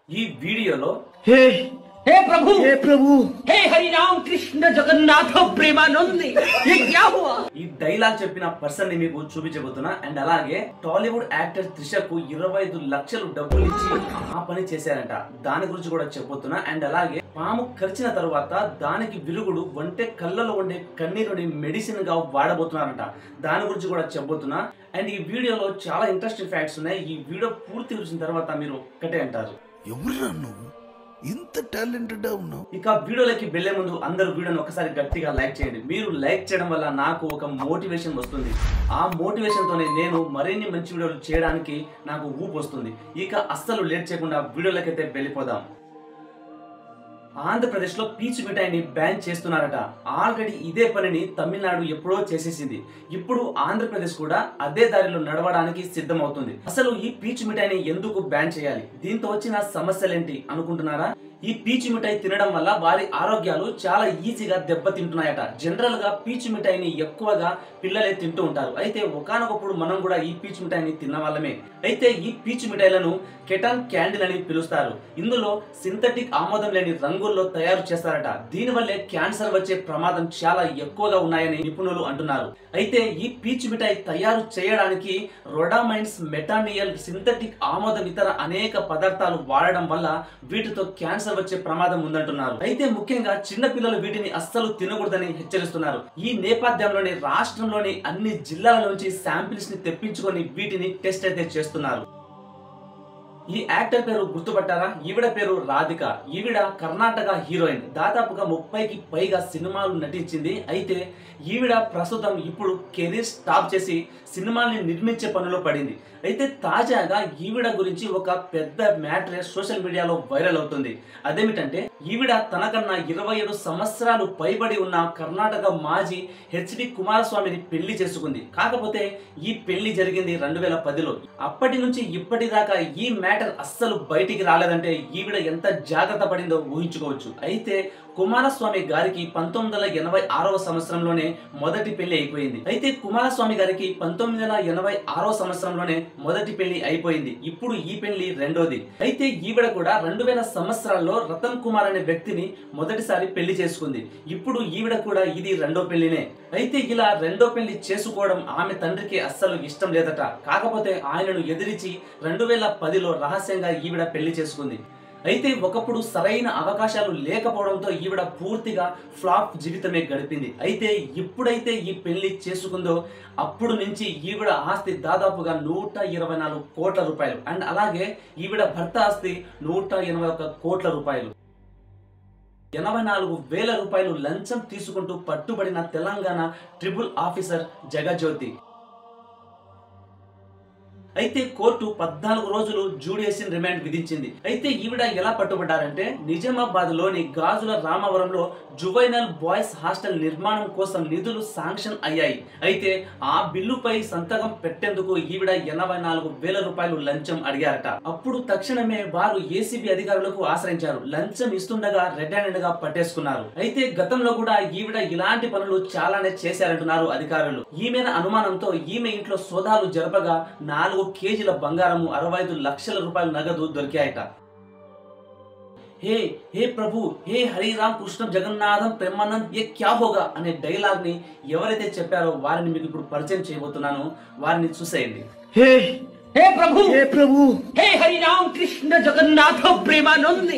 ఈ వీడియోలో हे हे प्रभु हे प्रभु हे हरि राम कृष्ण जगन्नाथ प्रेमानंद ये क्या हुआ। ఈ డైలాగ్ చెప్పిన పర్సన్ ని మీకు చూపించబోతున్నా. అండ్ అలాగే టాలీవుడ్ యాక్టర్ త్రిషకు 25 లక్షలు డబ్బులు ఇచ్చి ఆ పని చేశారంట. దాని గురించి కూడా చెప్పబోతున్నా. అండ్ అలాగే పాము కరిచిన తర్వాత దానికి విరుగుడు వంటే కళ్ళలో ఉండే కన్నీరుని మెడిసిన్ గా వాడబోతున్నారంట. దాని గురించి కూడా చెప్పబోతున్నా. అండ్ ఈ వీడియోలో చాలా ఇంట్రెస్టింగ్ ఫ్యాక్ట్స్ ఉన్నాయి. ఈ వీడియో పూర్తి చూసిన తర్వాత మీరు ఒక్కటే అంటారు, ఎవరురా నువ్వు ఇంత టాలెంటెడ్ ఉన్నావు. ఇక వీడియోలోకి వెళ్లే ముందు అందరూ వీడియోని ఒకసారి గట్టిగా లైక్ చేయండి. మీరు లైక్ చేయడం వల్ల నాకు ఒక మోటివేషన్ వస్తుంది. ఆ మోటివేషన్ తోనే నేను మరిన్ని మంచి వీడియోలు చేయడానికి నాకు ఊపు వస్తుంది. ఇక అస్సలు లేట్ చేయకుండా వీడియోలోకి అయితే వెళ్ళిపోదాం. ఆంధ్రప్రదేశ్ లో పీచు మిఠాయిని బ్యాన్ చేస్తున్నారట. ఆల్రెడీ ఇదే పనిని తమిళనాడు ఎప్పుడో చేసేసింది. ఇప్పుడు ఆంధ్రప్రదేశ్ కూడా అదే దారిలో నడవడానికి సిద్ధమవుతుంది. అసలు ఈ పీచు మిఠాయిని ఎందుకు బ్యాన్ చేయాలి, దీంతో వచ్చిన సమస్యలేంటి అనుకుంటున్నారా? ఈ పీచు మిఠాయి తినడం వల్ల వారి ఆరోగ్యాలు చాలా ఈజీగా దెబ్బతింటున్నాయట. జనరల్ గా పీచు మిఠాయిని ఎక్కువగా పిల్లలే తింటూ ఉంటారు. అయితే ఒకానొకప్పుడు మనం కూడా ఈ పీచు మిఠాయిని తిన్న వాళ్ళమే. అయితే ఈ పీచు మిఠాయిలను కెటాన్ క్యాండిల్ అని పిలుస్తారు. ఇందులో సింథటిక్ ఆమోదం లేని రంగుల్లో తయారు చేస్తారట. దీనివల్లే క్యాన్సర్ వచ్చే ప్రమాదం చాలా ఎక్కువగా ఉన్నాయని నిపుణులు అంటున్నారు. అయితే ఈ పీచు మిఠాయి తయారు చేయడానికి రొడామైన్స్, మెటానియల్, సింథటిక్ ఆమోదం ఇతర అనేక పదార్థాలు వాడడం వల్ల వీటితో క్యాన్సర్ వచ్చే ప్రమాదం ఉందంటున్నారు. అయితే ముఖ్యంగా చిన్న పిల్లలు వీటిని అస్సలు తినకూడదని హెచ్చరిస్తున్నారు. ఈ నేపథ్యంలోనే రాష్ట్రంలోని అన్ని జిల్లాల నుంచి శాంపిల్స్ ని తెప్పించుకొని వీటిని టెస్ట్ అయితే చేస్తున్నారు. ఈ యాక్టర్ పేరు గుర్తుపట్టారా? ఈవిడ పేరు రాధిక. ఈవిడ కర్ణాటక హీరోయిన్. దాదాపుగా 30కి పైగా సినిమాలు నటించింది. అయితే ఈవిడ ప్రస్తుతం ఇప్పుడు కెరీర్ స్టాప్ చేసి సినిమాల్ని నిర్మించే పనిలో పడింది. అయితే తాజాగా ఈవిడ గురించి ఒక పెద్ద మ్యాటర్ సోషల్ మీడియాలో వైరల్ అవుతుంది. అదేమిటంటే ఈవిడ తనకన్నా 27 సంవత్సరాలు పైబడి ఉన్న కర్ణాటక మాజీ హెచ్డి కుమారస్వామిని పెళ్లి చేసుకుంది. కాకపోతే ఈ పెళ్లి జరిగింది 2010లో. అప్పటి నుంచి ఇప్పటిదాకా ఈ మ్యాటర్ అస్సలు బయటికి రాలేదంటే ఈవిడ ఎంత జాగ్రత్త పడిందో ఊహించుకోవచ్చు. అయితే కుమారస్వామి గారికి 1986వ సంవత్సరంలోనే మొదటి పెళ్లి అయిపోయింది. అయితే కుమారస్వామి గారికి 1986వ సంవత్సరంలోనే మొదటి పెళ్లి అయిపోయింది. ఇప్పుడు ఈ పెళ్లి రెండోది. అయితే ఈవిడ కూడా 2000 సంవత్సరాల్లో రతన్ కుమార్ అనే వ్యక్తిని మొదటిసారి పెళ్లి చేసుకుంది. ఇప్పుడు ఈవిడ కూడా ఇది రెండో పెళ్లినే. అయితే ఇలా రెండో పెళ్లి చేసుకోవడం ఆమె తండ్రికి అస్సలు ఇష్టం లేదట. కాకపోతే ఆయనను ఎదిరించి 2010లో రహస్యంగా ఈవిడ పెళ్లి చేసుకుంది. అయితే ఒకప్పుడు సరైన అవకాశాలు లేకపోవడంతో ఈవిడ పూర్తిగా ఫ్లాప్ జీవితమే గడిపింది. అయితే ఇప్పుడైతే ఈ పెళ్లి చేసుకుందో అప్పుడు నుంచి ఈవిడ ఆస్తి దాదాపుగా 124 కోట్ల రూపాయలు. అండ్ అలాగే ఈవిడ భర్త ఆస్తి 181 కోట్ల రూపాయలు. 84,000 రూపాయలు లంచం తీసుకుంటూ పట్టుబడిన తెలంగాణ ట్రిబుల్ ఆఫీసర్ జగజ్యోతి. అయితే కోర్టు 14 రోజులు జ్యుడిషియల్ రిమాండ్ విధించింది. అయితే ఈవిడ ఎలా పట్టుబడ్డారంటే నిజామాబాద్ లోని గాజుల రామవరంలో జువైనల్ బాయ్స్ హాస్టల్ నిర్మాణం కోసం నిధులు శాంక్షన్ అయ్యాయి. అయితే ఆ బిల్లుపై సంతకం పెట్టేందుకు ఈవిడ 84,000 రూపాయలు లంచం అడిగారట. అప్పుడు తక్షణమే వారు ఏసీబీ అధికారులకు ఆశ్రయించారు. లంచం ఇస్తుండగా రెడ్ హ్యాండెడ్ గా పట్టేసుకున్నారు. అయితే గతంలో కూడా ఈవిడ ఇలాంటి పనులు చాలానే చేశారంటున్నారు అధికారులు. ఈమె అనుమానంతో ఈమె ఇంట్లో సోదాలు జరపగా 4 కేజీల బంగారము, 65 లక్షల రూపాయల నగదు దొరికాయట. హే హే ప్రభు హే హరి రామ్ కృష్ణ జగన్నాథం ప్రేమానంద్ ఏ క్యా హోగా అనే డైలాగ్ ని ఎవరైతే చెప్పారో వారిని మీకు ఇప్పుడు పరిచయం చేయబోతున్నాను. వారిని చూసేయండి. हे हे प्रभु हे प्रभु हे हरि राम कृष्ण जगन्नाथ प्रेमानंद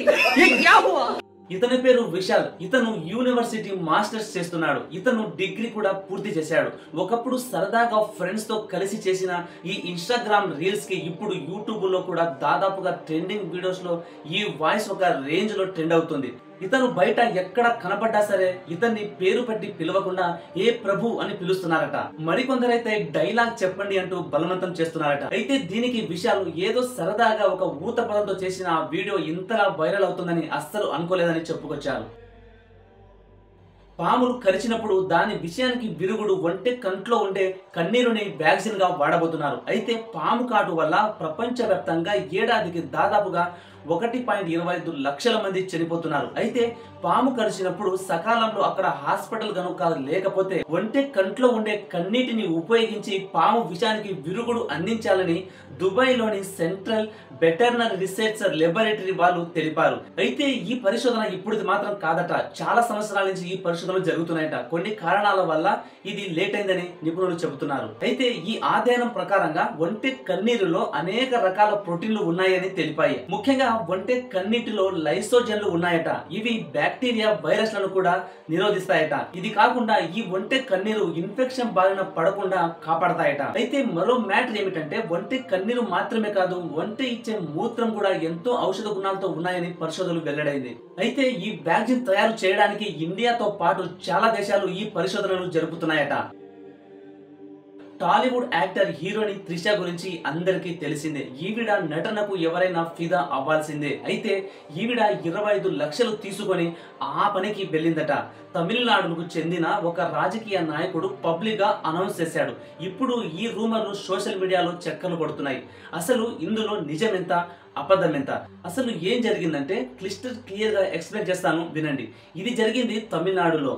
ये क्या हुआ। ఇతని పేరు విశాల్. ఇతను యూనివర్సిటీ మాస్టర్స్ చేస్తున్నాడు. ఇతను డిగ్రీ కూడా పూర్తి చేశాడు. ఒకప్పుడు సరదాగా ఫ్రెండ్స్ తో కలిసి చేసిన ఈ ఇన్స్టాగ్రామ్ రీల్స్ కి ఇప్పుడు యూట్యూబ్ లో కూడా దాదాపుగా ట్రెండింగ్ వీడియోస్ లో ఈ వాయిస్ ఒక రేంజ్ లో ట్రెండ్ అవుతుంది. ఇతను బయట ఎక్కడ కనపడ్డా సరే ఇతన్ని పేరు పెట్టి పిలవకుండా ఏ ప్రభు అని పిలుస్తున్నారట. మరికొందరైతే డైలాగ్ చెప్పండి అంటూ బలవంతం చేస్తున్నారట. అయితే దీనికి విషయాలు ఏదో సరదాగా ఒక ఊత పదంతో చేసిన ఆ వీడియో ఇంతలా వైరల్ అవుతుందని అస్సలు అనుకోలేదని చెప్పుకొచ్చారు. పాములు కరిచినప్పుడు దాని విషయానికి విరుగుడు వంటే కంట్లో ఉండే కన్నీరుని వ్యాక్సిన్ గా వాడబోతున్నారు. అయితే పాము కాటు వల్ల ప్రపంచవ్యాప్తంగా ఏడాదికి దాదాపుగా 1.25 లక్షల మంది చనిపోతున్నారు. అయితే పాము కరిచినప్పుడు సకాలంలో అక్కడ హాస్పిటల్ కనుక లేకపోతే ఒంటె కంట్లో ఉండే కన్నీటిని ఉపయోగించి పాము విషానికి విరుగుడు అందించాలని దుబాయ్లోని సెంట్రల్ వెటర్నరీ రీసెర్చ్ లాబొరేటరీ వాళ్ళు తెలిపారు. అయితే ఈ పరిశోధన ఇప్పుడు మాత్రం కాదట, చాలా సంవత్సరాల నుంచి ఈ పరిశోధనలు జరుగుతున్నాయట. కొన్ని కారణాల వల్ల ఇది లేట్ అయిందని నిపుణులు చెబుతున్నారు. అయితే ఈ అధ్యయనం ప్రకారంగా ఒంటె కన్నీరులో అనేక రకాల ప్రోటీన్లు ఉన్నాయని తెలిపాయి. ముఖ్యంగా ఒంటె కన్నీటిలో లైసోజన్లు ఉన్నాయట. ఇవి బ్యాక్టీరియా వైరస్లను కూడా నిరోధిస్తాయట. ఇది కాకుండా ఈ ఒంటె కన్నీరు ఇన్ఫెక్షన్ బారిన పడకుండా కాపాడతాయట. అయితే మరో మ్యాటర్ ఏమిటంటే ఒంటె కన్నీరు మాత్రమే కాదు, ఒంటె ఇచ్చే మూత్రం కూడా ఎంతో ఔషధ గుణాలతో ఉన్నాయని పరిశోధనలు వెల్లడైంది. అయితే ఈ వ్యాక్సిన్ తయారు చేయడానికి ఇండియాతో పాటు చాలా దేశాలు ఈ పరిశోధనలు జరుపుతున్నాయట. టాలీవుడ్ యాక్టర్ హీరోయిన్ త్రిష గురించి అందరికీ తెలిసిందే. ఈవిడ నటనకు ఎవరైనా ఫిదా అవ్వాల్సిందే. అయితే ఈవిడ 25 లక్షలు తీసుకొని ఆ పనికి వెళ్ళిందట. తమిళనాడుకు చెందిన ఒక రాజకీయ నాయకుడు పబ్లిక్ గా అనౌన్స్ చేశాడు. ఇప్పుడు ఈ రూమర్లు సోషల్ మీడియాలో చక్కర్లు కొడుతున్నాయి. అసలు ఇందులో నిజమెంత అబద్ధమెంత, అసలు ఏం జరిగిందంటే క్లియర్ గా ఎక్స్ప్లెయిన్ చేస్తాను వినండి. ఇది జరిగింది తమిళనాడులో.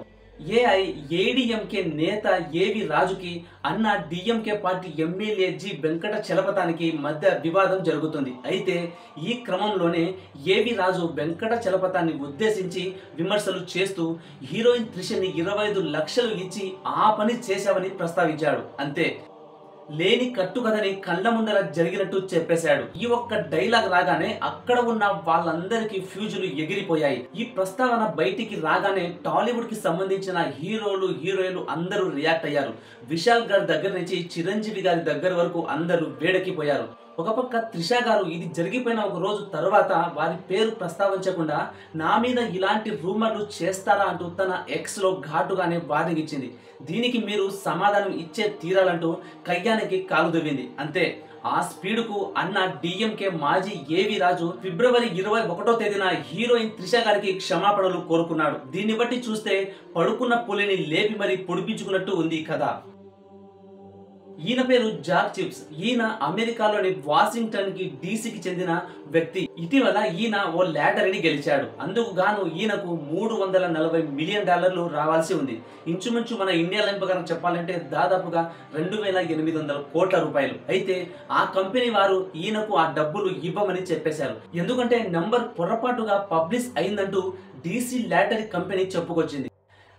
ఏఐఏడీఎంకే నేత ఏవి రాజుకి అన్న DMK party MLA G Venkata చలపతానికి మధ్య వివాదం జరుగుతుంది. అయితే ఈ క్రమంలోనే ఏవి రాజు వెంకట చలపతాన్ని ఉద్దేశించి విమర్శలు చేస్తూ హీరోయిన్ త్రిషని 25 లక్షలు ఇచ్చి ఆ పని చేశావని ప్రస్తావించాడు. అంతే, లేని కట్టుకథని కళ్ళ ముందర జరిగినట్టు చెప్పేశాడు. ఈ ఒక్క డైలాగ్ రాగానే అక్కడ ఉన్న వాళ్ళందరికీ ఫ్యూజులు ఎగిరిపోయాయి. ఈ ప్రస్తావన బయటికి రాగానే టాలీవుడ్ కి సంబంధించిన హీరోలు హీరోయిన్లు అందరూ రియాక్ట్ అయ్యారు. విశాల్ గారి దగ్గర నుంచి చిరంజీవి గారి దగ్గర వరకు అందరూ వేడెక్కిపోయారు. ఒక పక్క త్రిష గారు ఇది జరిగిపోయిన ఒక రోజు తర్వాత వారి పేరు ప్రస్తావించకుండా నా మీద ఇలాంటి రూమర్లు చేస్తారా అంటూ తన ఎక్స్ లో ఘాటుగానే వార్నింగ్ ఇచ్చింది. దీనికి మీరు సమాధానం ఇచ్చే తీరాలంటూ కయ్యానికి కాలు దువ్వింది. అంతే, ఆ స్పీడుకు అన్న డిఎంకే మాజీ ఏవి రాజు ఫిబ్రవరి 21వ తేదీన హీరోయిన్ త్రిష గారికి క్షమాపణలు కోరుకున్నాడు. దీన్ని బట్టి చూస్తే పడుకున్న పులిని లేపి మరీ పొడిపించుకున్నట్టు ఉంది కదా. ఈయన పేరు జాక్ చిప్స్. ఈయన అమెరికాలోని వాషింగ్టన్ కి డీసీకి చెందిన వ్యక్తి. ఇటీవల ఈయన ఓ లాటరీని గెలిచాడు. అందుకు గాను ఈయనకు $340 మిలియన్ రావాల్సి ఉంది. ఇంచుమించు మన ఇండియా లైన్ ప్రకారం చెప్పాలంటే దాదాపుగా 2800 కోట్ల రూపాయలు. అయితే ఆ కంపెనీ వారు ఈయనకు ఆ డబ్బులు ఇవ్వమని చెప్పేశారు. ఎందుకంటే నంబర్ పొరపాటుగా పబ్లిష్ అయిందంటూ డీసీ లాటరీ కంపెనీ చెప్పుకొచ్చింది.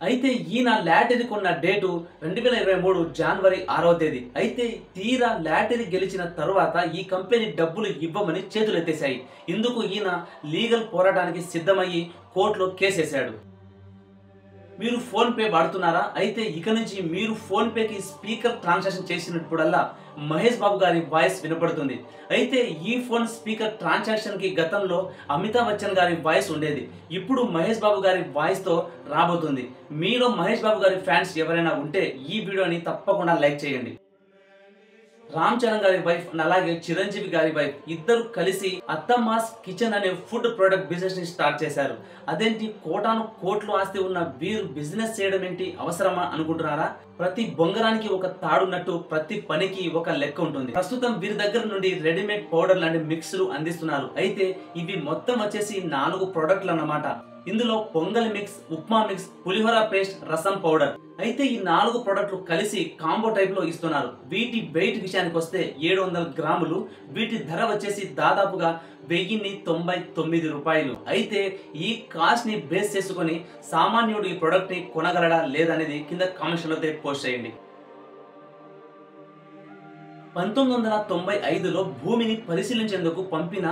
అయితే ఈయన లాటరీ కొన్న డేటు 2023 జనవరి 6వ తేదీ. అయితే తీరా లాటరీ గెలిచిన తరువాత ఈ కంపెనీ డబ్బులు ఇవ్వమని చేతులెత్తేశాయి. ఇందుకు ఈయన లీగల్ పోరాటానికి సిద్ధమయ్యి కోర్టులో కేసేశాడు. మీరు ఫోన్ పే వాడుతున్నారా? అయితే ఇక నుంచి మీరు ఫోన్ పేకి స్పీకర్ ట్రాన్సాక్షన్ చేసినప్పుడల్లా మహేష్ బాబు గారి వాయిస్ వినపడుతుంది. అయితే ఈ ఫోన్ స్పీకర్ ట్రాన్సాక్షన్ కి గతంలో అమితాబ్ బచ్చన్ గారి వాయిస్ ఉండేది. ఇప్పుడు మహేష్ బాబు గారి వాయిస్ తో రాబోతుంది. మీలో మహేష్ బాబు గారి ఫ్యాన్స్ ఎవరైనా ఉంటే ఈ వీడియోని తప్పకుండా లైక్ చేయండి. రామ్ చరణ్ గారి వైఫ్ అలాగే చిరంజీవి గారి వైఫ్ ఇద్దరు కలిసి అత్తమ్మాస్ కిచెన్ అనే ఫుడ్ ప్రొడక్ట్ బిజినెస్ ని స్టార్ట్ చేశారు. అదేంటి, కోటాను కోట్లు ఆస్తి ఉన్న వీరు బిజినెస్ చేయడం ఏంటి అవసరమా అనుకుంటున్నారా? ప్రతి బొంగరానికి ఒక తాడున్నట్టు ప్రతి పనికి ఒక లెక్క ఉంటుంది. ప్రస్తుతం వీరి దగ్గర నుండి రెడీమేడ్ పౌడర్ లాంటి మిక్స్లు అందిస్తున్నారు. అయితే ఇవి మొత్తం వచ్చేసి 4 ప్రోడక్ట్లు అన్నమాట. ఇందులో పొంగల్ మిక్స్, ఉప్మా మిక్స్, పులిహోర పేస్ట్, రసం పౌడర్. అయితే ఈ 4 ప్రోడక్ట్లు కలిసి కాంబో టైప్ లో ఇస్తున్నారు. వీటి వెయిట్ విషయానికి వస్తే 700 గ్రాములు. వీటి ధర వచ్చేసి దాదాపుగా 1099 రూపాయలు. అయితే ఈ కాస్ట్ ని బేస్ చేసుకుని సామాన్యుడు ఈ ప్రొడక్ట్ ని కొనగలడా లేదనేది కింద కామెంట్స్ లో పోస్ట్ చేయండి. 1995లో భూమిని పరిశీలించేందుకు పంపిన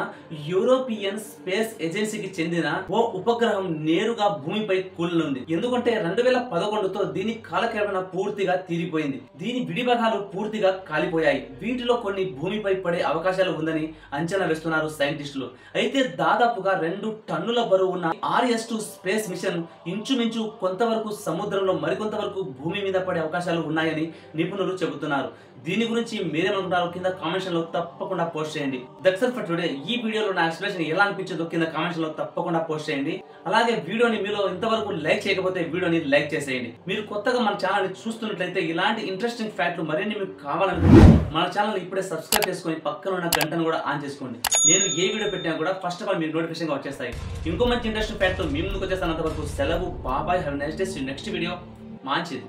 యూరోపియన్ స్పేస్ ఏజెన్సీకి చెందిన ఓ ఉపగ్రహం నేరుగా భూమిపై కూలనుంది. ఎందుకంటే 2011తో దీని కాలక్రమేణా పూర్తిగా తీరిపోయింది. దీని విడిభాగాలు పూర్తిగా కాలిపోయాయి. వీటిలో కొన్ని భూమిపై పడే అవకాశాలు ఉందని అంచనా వేస్తున్నారు సైంటిస్టులు. అయితే దాదాపుగా 2 టన్నుల బరువు ఉన్న RS-2 స్పేస్ మిషన్ ఇంచుమించు కొంతవరకు సముద్రంలో, మరికొంతవరకు భూమి మీద పడే అవకాశాలు ఉన్నాయని నిపుణులు చెబుతున్నారు. దీని గురించి మీరే మీరేమనుకుంటారో కింద కామెంట్స్ లో తప్పకుండా పోస్ట్ చేయండి. That's all for today. ఈ వీడియోలో నా ఎక్స్ప్లెనేషన్ ఎలా అనిపించిందో కింద కామెంట్స్ లో తప్పకుండా పోస్ట్ చేయండి. అలాగే వీడియోని మీలో ఇంతవరకు లైక్ చేయకపోతే వీడియోని లైక్ చేసేయండి. మీరు కొత్తగా మన ఛానల్ ని చూస్తున్నట్లయితే ఇలాంటి ఇంట్రెస్టింగ్ ఫ్యాక్ట్లు మరిన్ని మీకు కావాలనుకుంటే మన ఛానల్ ఇప్పుడే సబ్స్క్రైబ్ చేసుకొని పక్కన ఉన్న గంటను కూడా ఆన్ చేసుకోండి. నేను ఏ వీడియో పెట్టినా కూడా ఫస్ట్ ఆఫ్ ఆల్ మీకు నోటిఫికేషన్ వచ్చేస్తాయి. ఇంకో మంచి ఇంట్రెస్టింగ్ ఫ్యాక్ట్ మీ ముందుకు వచ్చేస్తాను. అంతవరకు సెలవు. బాబాయ్. Have a nice day. Next video మంచిది.